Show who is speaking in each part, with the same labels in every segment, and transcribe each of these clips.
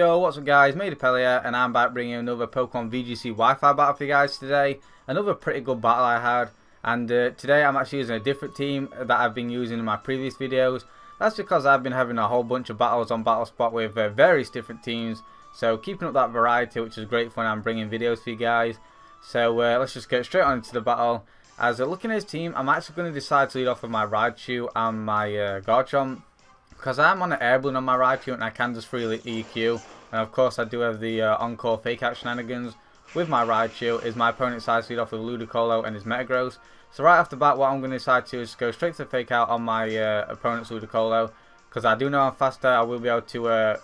Speaker 1: Yo, what's up guys, Iv'e here, and I'm back bringing another Pokemon VGC Wi-Fi battle for you guys today. Another pretty good battle I had, and today I'm actually using a different team that I've been using in my previous videos. That's because I've been having a whole bunch of battles on BattleSpot with various different teams, so keeping up that variety, which is great fun. I'm bringing videos for you guys. So let's just get straight on into the battle. As looking at his team, I'm actually going to decide to lead off with my Raichu and my Garchomp, because I'm on an air balloon on my Raichu and I can just freely EQ. And of course I do have the encore fake out shenanigans with my Raichu. Is my opponent decides to lead off with Ludicolo and his Metagross. So right off the bat, what I'm going to decide to is go straight to the fake out on my opponent's Ludicolo, because I do know I'm faster. I will be able to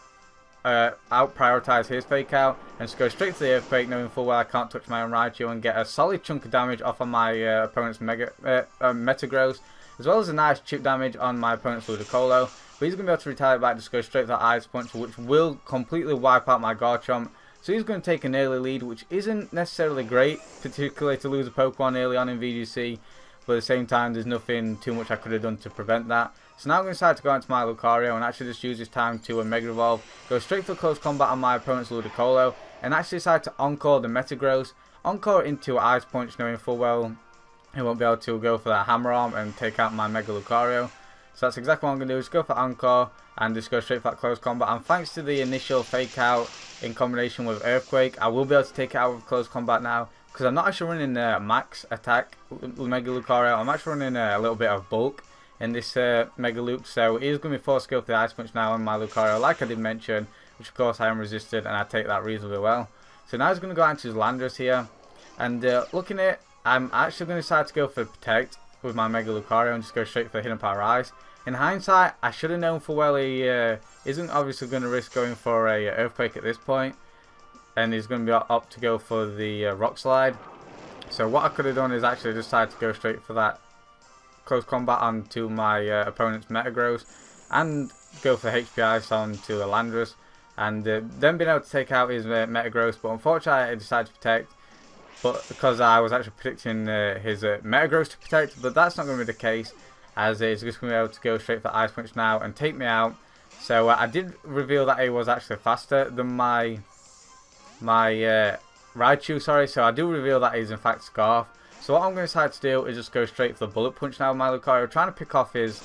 Speaker 1: out prioritize his fake out and just go straight to the earthquake, knowing full well I can't touch my own Raichu, and get a solid chunk of damage off on my opponent's Metagross, as well as a nice chip damage on my opponent's Ludicolo. But he's going to be able to retaliate back, just go straight to that Ice Punch, which will completely wipe out my Garchomp. So he's going to take an early lead, which isn't necessarily great, particularly to lose a Pokemon early on in VGC. But at the same time, there's nothing too much I could have done to prevent that. So now I'm going to decide to go into my Lucario and actually just use this time to Mega Evolve, go straight for close combat on my opponent's Ludicolo, and actually decide to Encore the Metagross, Encore into Ice Punch, knowing full well he won't be able to go for that Hammer Arm and take out my Mega Lucario. So that's exactly what I'm going to do, is go for Encore and just go straight for that close combat. And thanks to the initial fake out in combination with Earthquake, I will be able to take it out with close combat now, because I'm not actually running max attack Mega Lucario. I'm actually running a little bit of bulk in this Mega Loop, so he is going to be forced to go for the Ice Punch now on my Lucario, like I did mention, which of course I am resisted and I take that reasonably well. So now he's going to go into his Landorus here, and looking at it, I'm actually going to decide to go for Protect with my Mega Lucario and just go straight for Hidden Power Rise. In hindsight, I should have known full well he isn't obviously going to risk going for a Earthquake at this point, and he's going to be up to go for the Rock Slide. So what I could have done is actually decide to go straight for that close combat onto my opponent's Metagross and go for HP Ice onto the Landorus, and then being able to take out his Metagross. But unfortunately I decided to Protect, but because I was actually predicting his Metagross to Protect, but that's not going to be the case, as he's just going to be able to go straight for Ice Punch now and take me out. So I did reveal that he was actually faster than my Raichu, sorry. So I do reveal that he's in fact Scarf. So what I'm going to decide to do is just go straight for the Bullet Punch now with my Lucario, trying to pick off his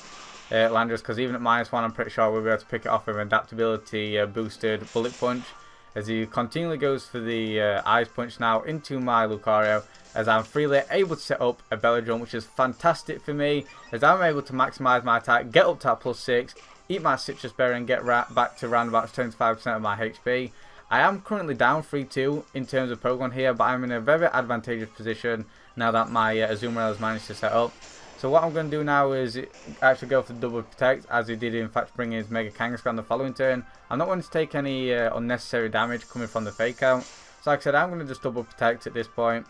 Speaker 1: Landorus, because even at -1 I'm pretty sure we'll be able to pick it off with an adaptability boosted Bullet Punch, as he continually goes for the Ice Punch now into my Lucario, as I'm freely able to set up a Belladrum, which is fantastic for me, as I'm able to maximise my attack, get up to that +6, eat my Citrus Berry and get back to around about 25% of my HP. I am currently down 3-2 in terms of Pokemon here, but I'm in a very advantageous position now that my Azumarill has managed to set up. So what I'm going to do now is actually go for double Protect, as he did in fact bring his Mega Kangaskhan the following turn. I'm not going to take any unnecessary damage coming from the fake out. So like I said, I'm going to just double Protect at this point.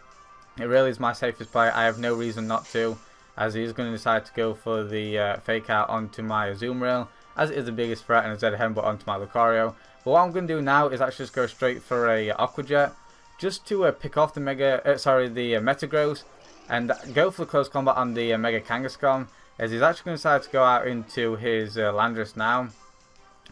Speaker 1: It really is my safest play. I have no reason not to, as he's going to decide to go for the fake out onto my Azumarill, as it is the biggest threat, and a Z Headbutt onto my Lucario. But what I'm going to do now is actually just go straight for a Aqua Jet, just to pick off the Metagross, and go for the close combat on the Mega Kangaskhan, as he's actually going to decide to go out into his Landorus now.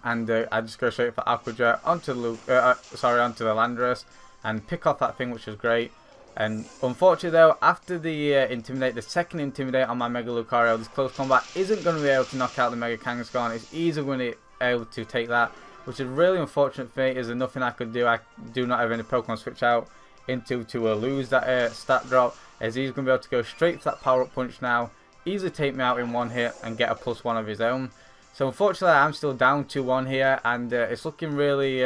Speaker 1: And I just go straight for Aqua Jet onto the Landorus and pick off that thing, which is great. And unfortunately though, after the second Intimidate on my Mega Lucario, this close combat isn't going to be able to knock out the Mega Kangaskhan. It's easily going to be able to take that, which is really unfortunate for me, as there's nothing I could do. I do not have any Pokemon switch out into to lose that stat drop, as he's going to be able to go straight for that Power Up Punch now, easily take me out in one hit and get a +1 of his own. So unfortunately I'm still down 2-1 here, and it's looking really,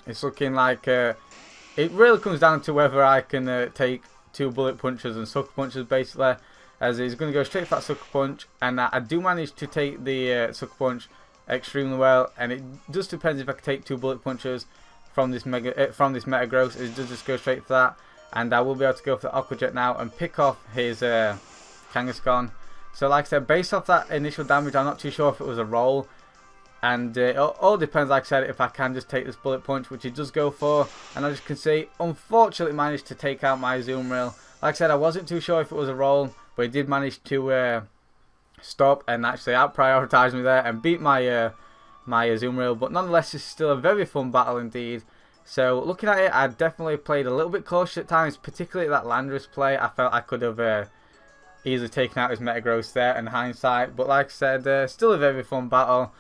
Speaker 1: it's looking like it really comes down to whether I can take 2 Bullet Punches and Sucker Punches basically, as he's going to go straight for that Sucker Punch, and I do manage to take the Sucker Punch extremely well, and it just depends if I can take 2 Bullet Punches from this Metagross. It does just go straight for that, and I will be able to go for the Aqua Jet now and pick off his Kangaskhan. So like I said, based off that initial damage, I'm not too sure if it was a roll, and it all depends, like I said, if I can just take this Bullet Punch, which he does go for, and as you can see, unfortunately managed to take out my Azumarill. Like I said, I wasn't too sure if it was a roll, but he did manage to stop and actually out prioritize me there and beat my my zoom reel, but nonetheless it's still a very fun battle indeed. So looking at it, I definitely played a little bit cautious at times, particularly that Landorus play. I felt I could have easily taken out his Metagross there in hindsight, but like I said, still a very fun battle.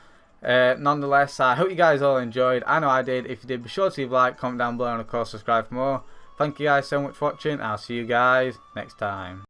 Speaker 1: Nonetheless, I hope you guys all enjoyed. I know I did. If you did, be sure to leave a like, comment down below, and of course subscribe for more. Thank you guys so much for watching. I'll see you guys next time.